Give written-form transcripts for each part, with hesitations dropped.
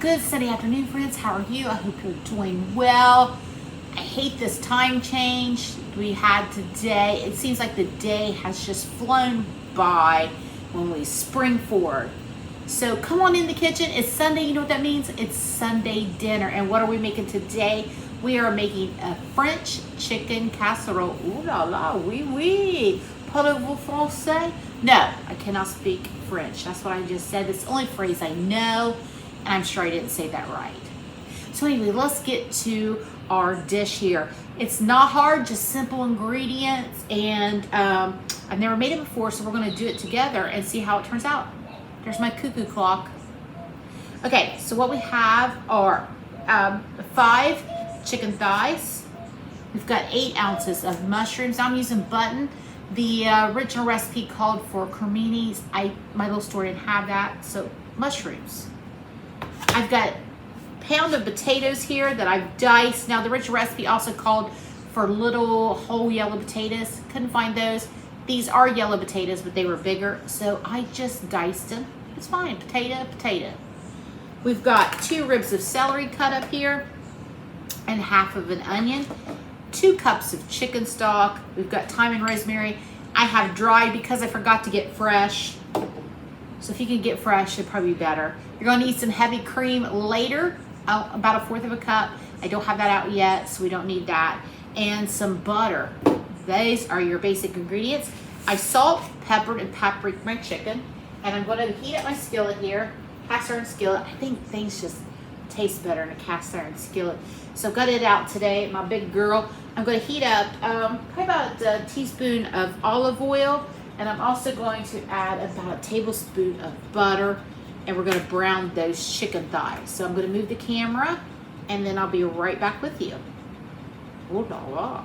Good Sunday afternoon, friends. How are you? I hope you're doing well. I hate this time change we had today. It seems like the day has just flown by when we spring forward. So come on in the kitchen. It's Sunday. You know what that means? It's Sunday dinner. And what are we making today? We are making a French chicken casserole. Ooh la la, oui oui. Parlez-vous français? No, I cannot speak French. That's what I just said. It's the only phrase I know. And I'm sure I didn't say that right. So anyway, let's get to our dish here. It's not hard, just simple ingredients. And I've never made it before, so we're gonna do it together and see how it turns out. There's my cuckoo clock. Okay, so what we have are 5 chicken thighs. We've got 8 ounces of mushrooms. I'm using button. The original recipe called for creminis. My little store didn't have that, so mushrooms. I've got a pound of potatoes here that I've diced. Now the original recipe also called for little whole yellow potatoes. Couldn't find those. These are yellow potatoes, but they were bigger, so I just diced them. It's fine, potato. We've got 2 ribs of celery cut up here and half of an onion. 2 cups of chicken stock. We've got thyme and rosemary. I have dried because I forgot to get fresh. So if you can get fresh, it'd probably be better. You're going to need some heavy cream later, about 1/4 of a cup. I don't have that out yet, so we don't need that. And some butter. These are your basic ingredients. I salt, peppered, and papriked my chicken. And I'm going to heat up my skillet here. Cast iron skillet. I think things just taste better in a cast iron skillet. So I've got it out today, my big girl. I'm going to heat up probably about a teaspoon of olive oil. And I'm also going to add about a tablespoon of butter. And we're going to brown those chicken thighs. So I'm going to move the camera. And then I'll be right back with you. Oh la la.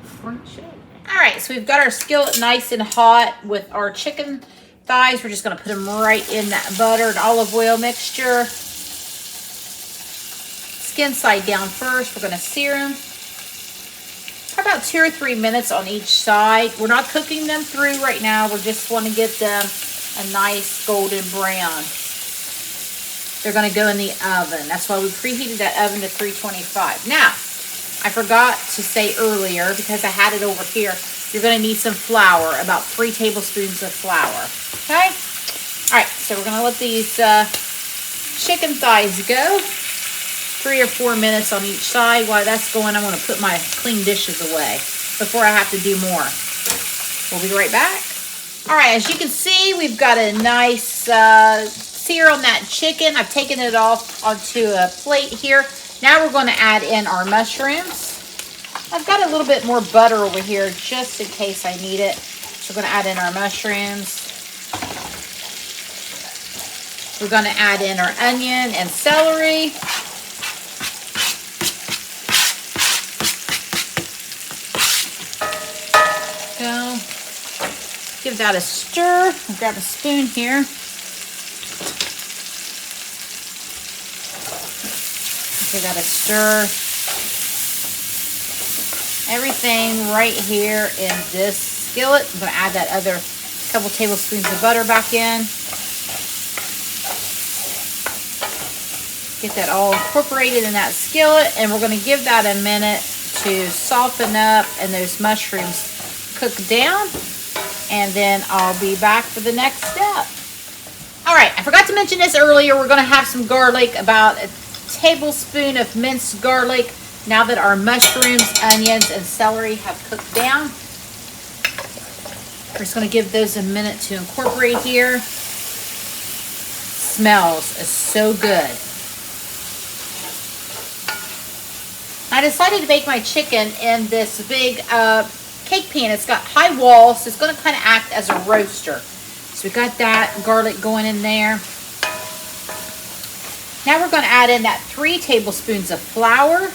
French chicken. Alright, so we've got our skillet nice and hot with our chicken thighs. We're just going to put them right in that butter and olive oil mixture. Skin side down first. We're going to sear them. About 2 or 3 minutes on each side. We're not cooking them through right now. We just want to get them a nice golden brown. They're going to go in the oven. That's why we preheated that oven to 325. Now, I forgot to say earlier, because I had it over here, you're going to need some flour, about 3 tablespoons of flour. Okay? All right, so we're going to let these chicken thighs go. 3 or 4 minutes on each side. While that's going, I'm going to put my clean dishes away before I have to do more. We'll be right back. All right, as you can see, we've got a nice sear on that chicken. I've taken it off onto a plate here. Now we're going to add in our mushrooms. I've got a little bit more butter over here just in case I need it. So we're going to add in our mushrooms. We're going to add in our onion and celery. Go. Give that a stir. I'll grab a spoon here. Give that a stir. Everything right here in this skillet. I'm going to add that other couple tablespoons of butter back in. Get that all incorporated in that skillet, and we're going to give that a minute to soften up and those mushrooms cook down, and then I'll be back for the next step. All right, I forgot to mention this earlier. We're going to have some garlic, about a tablespoon of minced garlic. Now that our mushrooms, onions, and celery have cooked down, we're just going to give those a minute to incorporate here. Smells so good. I decided to bake my chicken in this big cake pan. It's got high walls, so it's going to kind of act as a roaster. So we got that garlic going in there. Now we're going to add in that 3 tablespoons of flour.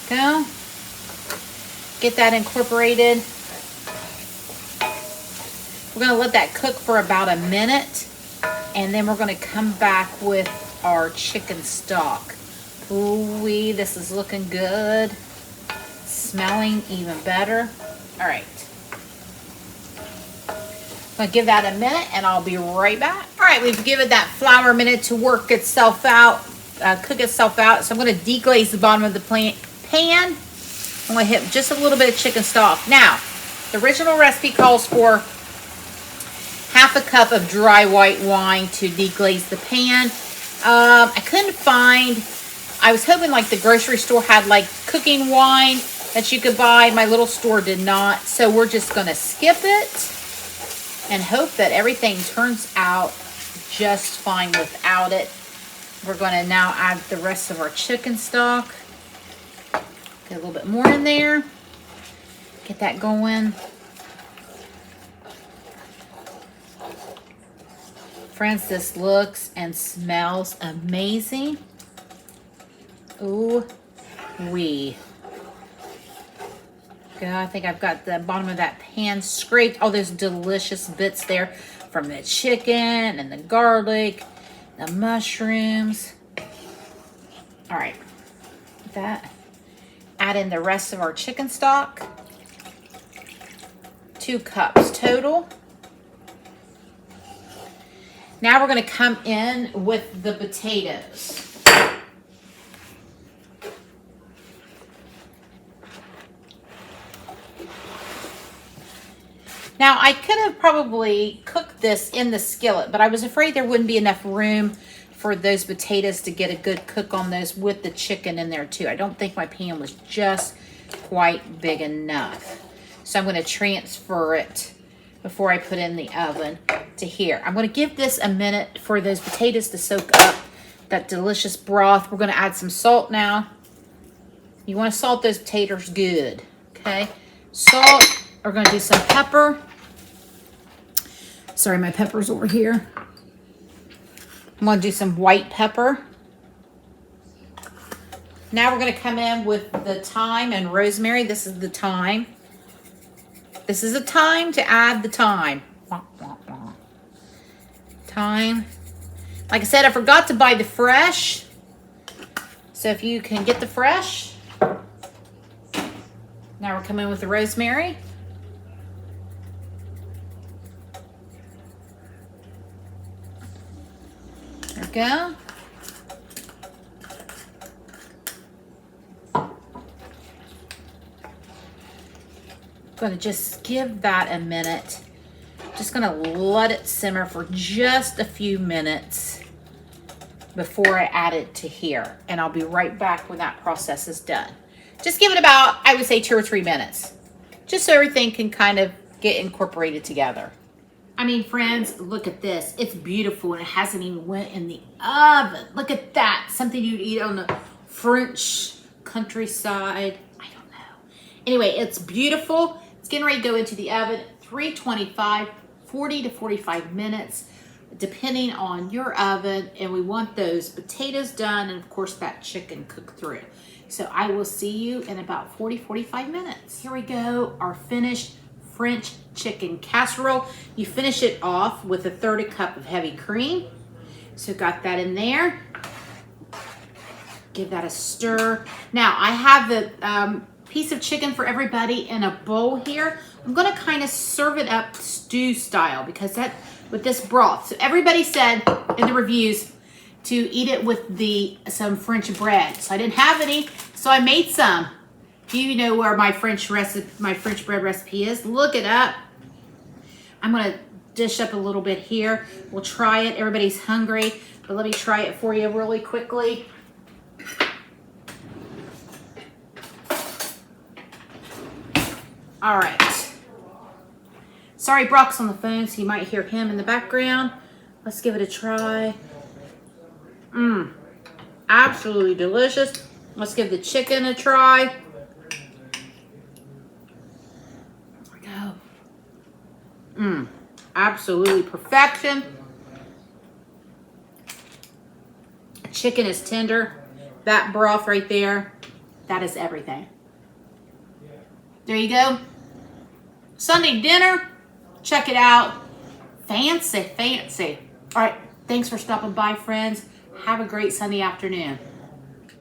Go. Get that incorporated. We're going to let that cook for about a minute, and then we're going to come back with our chicken stock. Ooh-wee, this is looking good. Smelling even better. All right. I'm going to give that a minute, and I'll be right back. All right. right, we've given that flour a minute to work itself out, cook itself out. So I'm going to deglaze the bottom of the pan. I'm going to hit just a little bit of chicken stock. Now, the original recipe calls for half a cup of dry white wine to deglaze the pan. I couldn't find, I was hoping like the grocery store had like cooking wine that you could buy. My little store did not. So we're just going to skip it and hope that everything turns out just fine without it. We're going to now add the rest of our chicken stock. Get a little bit more in there. Get that going. Friends, this looks and smells amazing. Ooh wee. I think I've got the bottom of that pan scraped. All those delicious bits there from the chicken and the garlic, the mushrooms. All right, that. Add in the rest of our chicken stock. 2 cups total. Now we're going to come in with the potatoes. Now, I could have probably cooked this in the skillet, but I was afraid there wouldn't be enough room for those potatoes to get a good cook on those with the chicken in there too. I don't think my pan was just quite big enough. So I'm going to transfer it before I put in the oven to here. I'm going to give this a minute for those potatoes to soak up that delicious broth. We're going to add some salt now. You want to salt those potatoes good, okay? Salt. We're going to do some pepper. Sorry, my pepper's over here. I'm going to do some white pepper. Now we're going to come in with the thyme and rosemary. This is the thyme. This is a time to add the thyme. Thyme. Like I said, I forgot to buy the fresh. So if you can get the fresh. Now we're coming in with the rosemary. There we go. Going to just give that a minute. Just going to let it simmer for just a few minutes before I add it to here. And I'll be right back when that process is done. Just give it about, I would say, 2 or 3 minutes. Just so everything can kind of get incorporated together. I mean, friends, look at this. It's beautiful and it hasn't even went in the oven. Look at that. Something you'd eat on the French countryside. I don't know. Anyway, it's beautiful. It's getting ready to go into the oven. 325, 40 to 45 minutes, depending on your oven. And we want those potatoes done and, of course, that chicken cooked through. So I will see you in about 40, 45 minutes. Here we go, our finished French chicken casserole. You finish it off with a 1/3 cup of heavy cream. So got that in there. Give that a stir. Now I have the piece of chicken for everybody in a bowl here. I'm gonna kind of serve it up stew style because that with this broth. So everybody said in the reviews to eat it with some French bread. So I didn't have any, so I made some. Do you know where my French bread recipe is? Look it up. I'm gonna dish up a little bit here. We'll try it. Everybody's hungry, but let me try it for you really quickly. All right. Sorry, Brock's on the phone, so you might hear him in the background. Let's give it a try. Absolutely delicious. Let's give the chicken a try. Absolutely perfection. Chicken is tender. That broth right there, that is everything. There you go. Sunday dinner. Check it out. Fancy, fancy. All right. Thanks for stopping by, friends. Have a great Sunday afternoon.